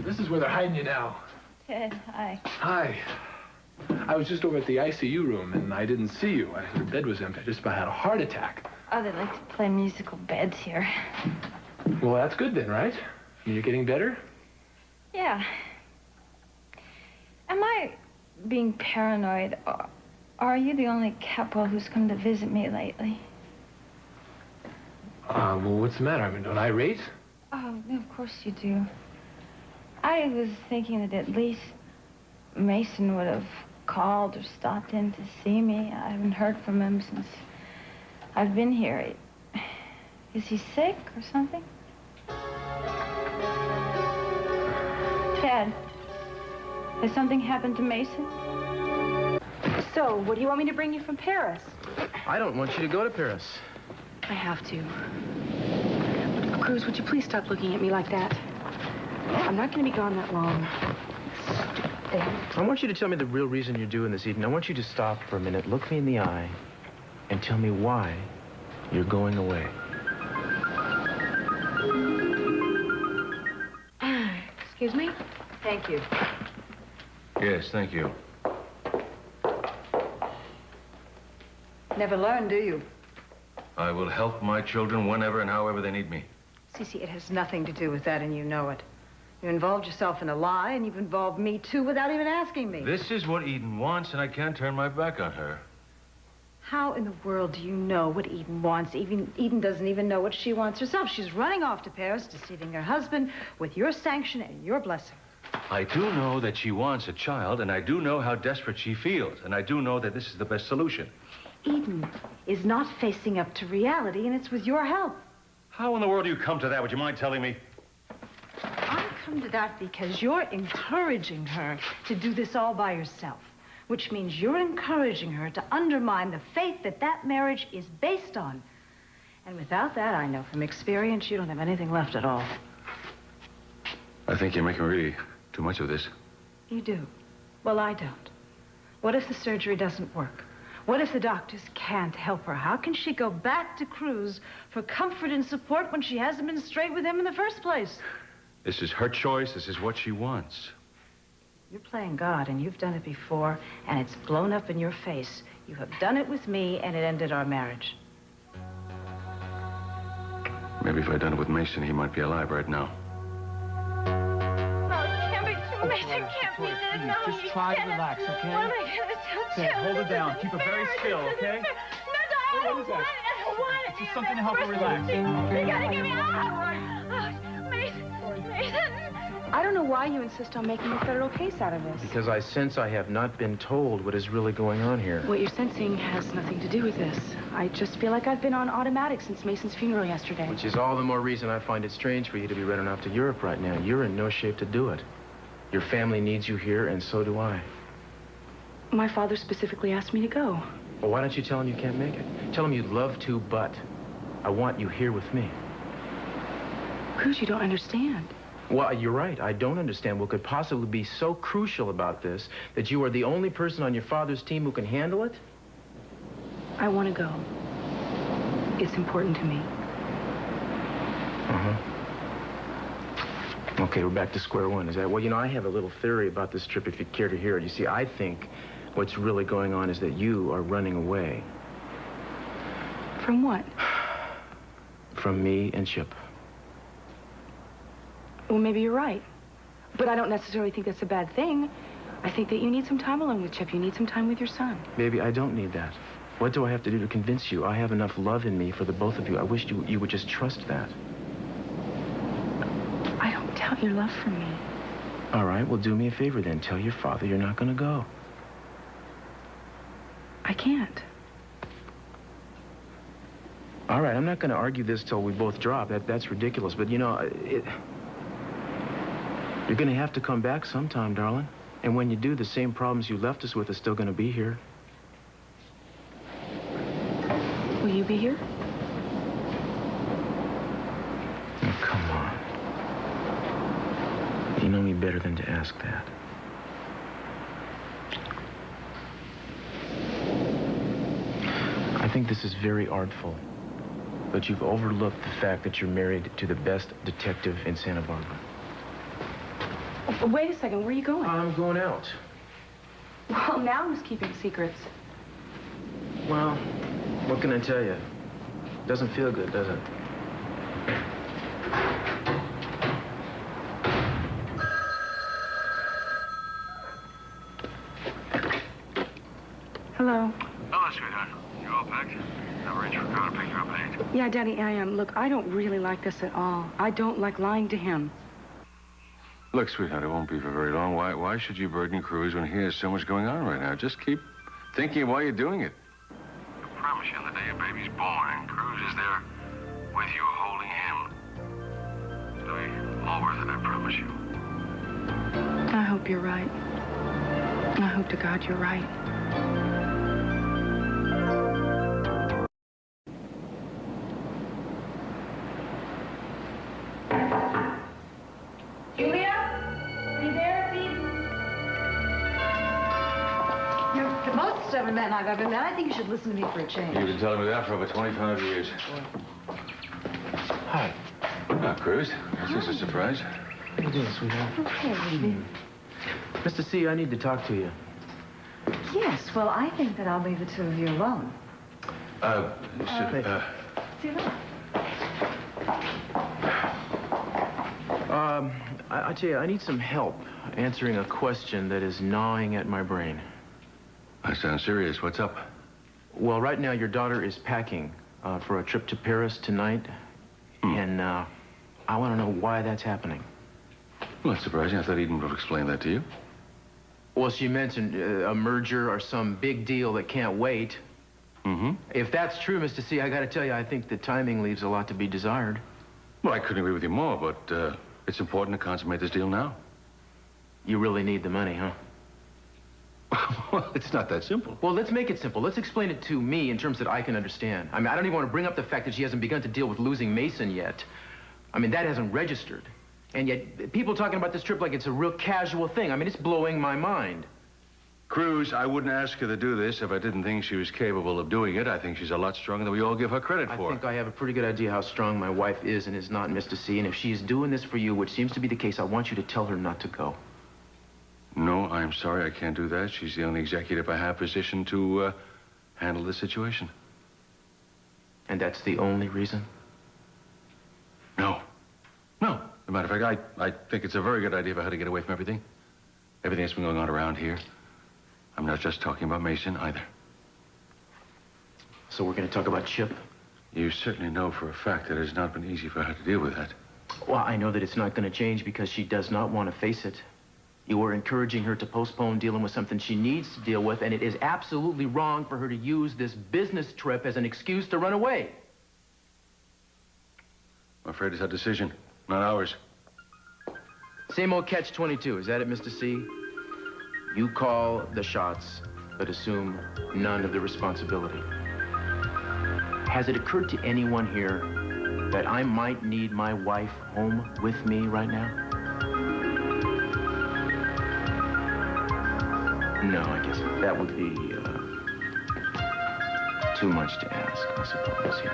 this is where they're hiding you now. Ted, hi. Hi. I was just over at the ICU room, and I didn't see you. The bed was empty. I just about had a heart attack. Oh, they like to play musical beds here. Well, that's good then, right? You're getting better? Yeah. Am I being paranoid? Or are you the only couple who's come to visit me lately? Well, what's the matter? I mean, don't I rate? Oh, no, of course you do. I was thinking that at least Mason would have called or stopped in to see me. I haven't heard from him since I've been here. Is he sick or something? Ted, has something happened to Mason? So, what do you want me to bring you from Paris? I don't want you to go to Paris. I have to. Cruz, would you please stop looking at me like that? I'm not going to be gone that long. Stupid thing. I want you to tell me the real reason you're doing this, Eden. I want you to stop for a minute, look me in the eye, and tell me why you're going away. Excuse me? Thank you. Yes, thank you. Never learn, do you? I will help my children whenever and however they need me. Cece, it has nothing to do with that, and you know it. You involved yourself in a lie, and you've involved me, too, without even asking me. This is what Eden wants, and I can't turn my back on her. How in the world do you know what Eden wants? Eden doesn't even know what she wants herself. She's running off to Paris, deceiving her husband, with your sanction and your blessing. I do know that she wants a child, and I do know how desperate she feels, and I do know that this is the best solution. Eden is not facing up to reality, and it's with your help. How in the world do you come to that? Would you mind telling me? I come to that because you're encouraging her to do this all by herself, which means you're encouraging her to undermine the faith that that marriage is based on. And without that, I know from experience, you don't have anything left at all. I think you're making really too much of this. You do. Well, I don't. What if the surgery doesn't work? What if the doctors can't help her? How can she go back to Cruz for comfort and support when she hasn't been straight with him in the first place? This is her choice. This is what she wants. You're playing God, and you've done it before, and it's blown up in your face. You have done it with me, and it ended our marriage. Maybe if I'd done it with Mason, he might be alive right now. No, it can't be true. Mason can't be dead. No, just try to relax, okay? What am I going to tell Okay, Jim? hold it down. Keep it very still, okay? No, I don't want it. I don't want it. It's just something to help her relax. You gotta get me out. Oh, Mason. I don't know why you insist on making a federal case out of this. Because I sense I have not been told what is really going on here. What you're sensing has nothing to do with this. I just feel like I've been on automatic since Mason's funeral yesterday. Which is all the more reason I find it strange for you to be running off to Europe right now. You're in no shape to do it. Your family needs you here, and so do I. My father specifically asked me to go. Well, why don't you tell him you can't make it? Tell him you'd love to, but I want you here with me. Cruz, you don't understand. Well, you're right. I don't understand what could possibly be so crucial about this that you are the only person on your father's team who can handle it. I want to go. It's important to me. Uh-huh. Okay, we're back to square one. Is that... Well, you know, I have a little theory about this trip, if you care to hear it. You see, I think what's really going on is that you are running away. From what? From me and Chip. Well, maybe you're right. But I don't necessarily think that's a bad thing. I think that you need some time alone with Chip. You need some time with your son. Baby, I don't need that. What do I have to do to convince you? I have enough love in me for the both of you. I wish you would just trust that. I don't doubt your love for me. All right, well, do me a favor then. Tell your father you're not going to go. I can't. All right, I'm not going to argue this till we both drop. That's ridiculous. But, you know, you're going to have to come back sometime, darling. And when you do, the same problems you left us with are still going to be here. Will you be here? Oh, come on. You know me better than to ask that. I think this is very artful, but you've overlooked the fact that you're married to the best detective in Santa Barbara. Wait a second, where are you going? I'm going out. Well, now who's keeping secrets? Well, what can I tell you? Doesn't feel good, does it? Hello. Hello, sweetheart. You all packed? I've arranged for a car to pick you up at 8. Yeah, Daddy, I am. Look, I don't really like this at all. I don't like lying to him. Look, sweetheart, it won't be for very long. Why should you burden Cruz when he has so much going on right now? Just keep thinking of why you're doing it. I promise you, on the day your baby's born and Cruz is there with you holding him, it'll be all worth it, I promise you. I hope you're right. I hope to God you're right. Julia? Are you there, please? You're the most stubborn man I've ever met. I think you should listen to me for a change. You've been telling me that for over 25 years. Hi. Ah, Cruz. This is a surprise. How you doing, sweetheart? Okay, baby. Mr. C, I need to talk to you. Yes, well, I think that I'll leave the two of you alone. See you later. I tell you, I need some help answering a question that is gnawing at my brain. I sound serious. What's up? Well, right now, your daughter is packing for a trip to Paris tonight, and I want to know why that's happening. Well, that's surprising. I thought Eden would have explained that to you. Well, she mentioned a merger or some big deal that can't wait. Mm-hmm. If that's true, Mr. C, I got to tell you, I think the timing leaves a lot to be desired. Well, I couldn't agree with you more, but it's important to consummate this deal now. You really need the money, huh? Well, it's not that simple. Well, let's make it simple. Let's explain it to me in terms that I can understand. I mean, I don't even want to bring up the fact that she hasn't begun to deal with losing Mason yet. I mean, that hasn't registered. And yet, people talking about this trip like it's a real casual thing. I mean, it's blowing my mind. Cruz, I wouldn't ask her to do this if I didn't think she was capable of doing it. I think she's a lot stronger than we all give her credit for. I think I have a pretty good idea how strong my wife is and is not, Mr. C. And if she is doing this for you, which seems to be the case, I want you to tell her not to go. No, I'm sorry, I can't do that. She's the only executive I have positioned to handle the situation. And that's the only reason? No. No. As a matter of fact, I think it's a very good idea for her to get away from everything. Everything that's been going on around here. I'm not just talking about Mason, either. So we're going to talk about Chip? You certainly know for a fact that it has not been easy for her to deal with that. Well, I know that it's not going to change because she does not want to face it. You are encouraging her to postpone dealing with something she needs to deal with, and it is absolutely wrong for her to use this business trip as an excuse to run away. I'm afraid it's her decision, not ours. Same old catch-22, is that it, Mr. C? You call the shots, but assume none of the responsibility. Has it occurred to anyone here that I might need my wife home with me right now? No, I guess that would be too much to ask, I suppose, yeah.